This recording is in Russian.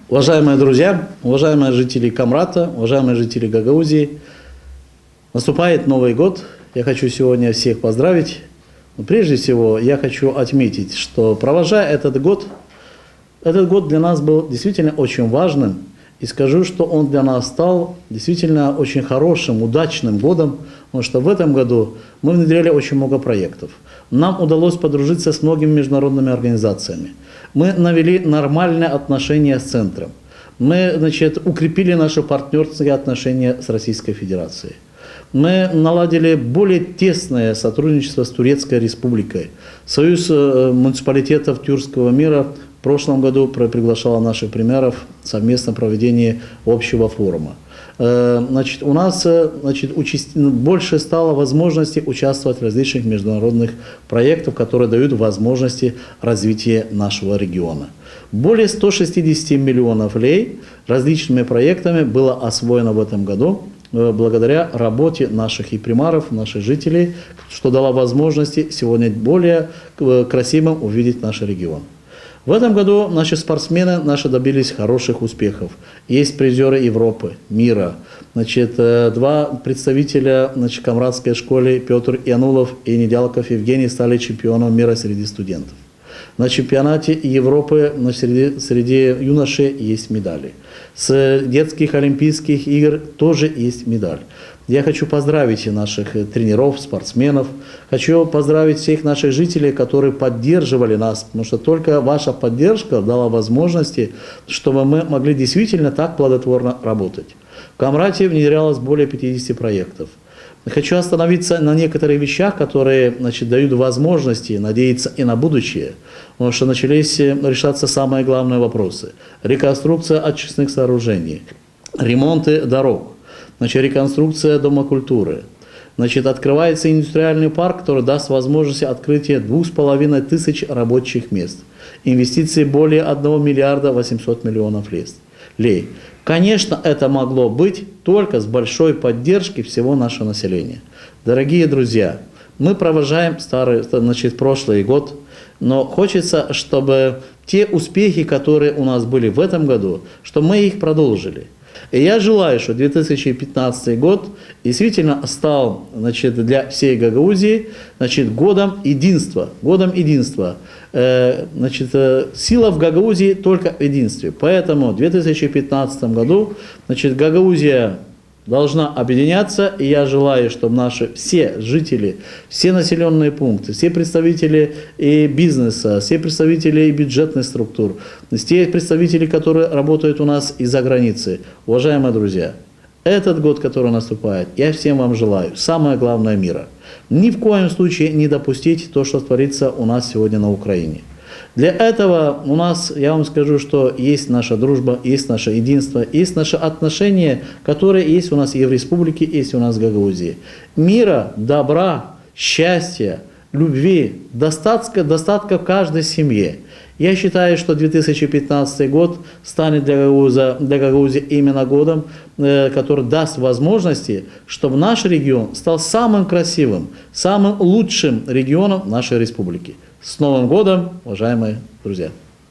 Уважаемые друзья, уважаемые жители Камрата, уважаемые жители Гагаузии, наступает Новый год. Я хочу сегодня всех поздравить. Но прежде всего, я хочу отметить, что провожая этот год для нас был действительно очень важным. И скажу, что он для нас стал действительно очень хорошим, удачным годом, потому что в этом году мы внедряли очень много проектов. Нам удалось подружиться с многими международными организациями. Мы навели нормальные отношения с центром. Мы, укрепили наши партнерские отношения с Российской Федерацией. Мы наладили более тесное сотрудничество с Турецкой Республикой. Союз муниципалитетов Тюркского мира в прошлом году приглашал наших премьеров в совместном проведении общего форума. У нас больше стало возможностей участвовать в различных международных проектах, которые дают возможности развития нашего региона. Более 160 миллионов лей различными проектами было освоено в этом году, благодаря работе наших и примаров, наших жителей, что дало возможности сегодня более красивым увидеть наш регион. В этом году наши спортсмены добились хороших успехов. Есть призеры Европы, мира. Два представителя Камратской школы, Петр Янулов и Недялков Евгений, стали чемпионом мира среди студентов. На чемпионате Европы среди юношей есть медали. С детских олимпийских игр тоже есть медаль. Я хочу поздравить наших тренеров, спортсменов. Хочу поздравить всех наших жителей, которые поддерживали нас, потому что только ваша поддержка дала возможности, чтобы мы могли действительно так плодотворно работать. В Камрате внедрялось более 50 проектов. Хочу остановиться на некоторых вещах, которые дают возможности надеяться и на будущее, потому что начались решаться самые главные вопросы. Реконструкция очистных сооружений, ремонты дорог, реконструкция Дома культуры. Открывается индустриальный парк, который даст возможность открытия 2500 рабочих мест. Инвестиции более 1 миллиарда 800 миллионов лей. Конечно, это могло быть только с большой поддержкой всего нашего населения. Дорогие друзья, мы провожаем прошлый год, но хочется, чтобы те успехи, которые у нас были в этом году, чтобы мы их продолжили. И я желаю, что 2015 год действительно стал для всей Гагаузии годом единства. Сила в Гагаузии только в единстве. Поэтому в 2015 году Гагаузия должна объединяться, и я желаю, чтобы наши все жители, все населенные пункты, все представители и бизнеса, все представители и бюджетных структур, все представители, которые работают у нас из-за границы. Уважаемые друзья, этот год, который наступает, я всем вам желаю, самое главное, мира. Ни в коем случае не допустить то, что творится у нас сегодня на Украине. Для этого у нас, я вам скажу, что есть наша дружба, есть наше единство, есть наши отношения, которые есть у нас и в республике, есть у нас в Гагаузии. Мира, добра, счастья, любви, достатка в каждой семье. Я считаю, что 2015 год станет для Гагаузии именно годом, который даст возможности, чтобы наш регион стал самым красивым, самым лучшим регионом нашей республики. С Новым годом, уважаемые друзья!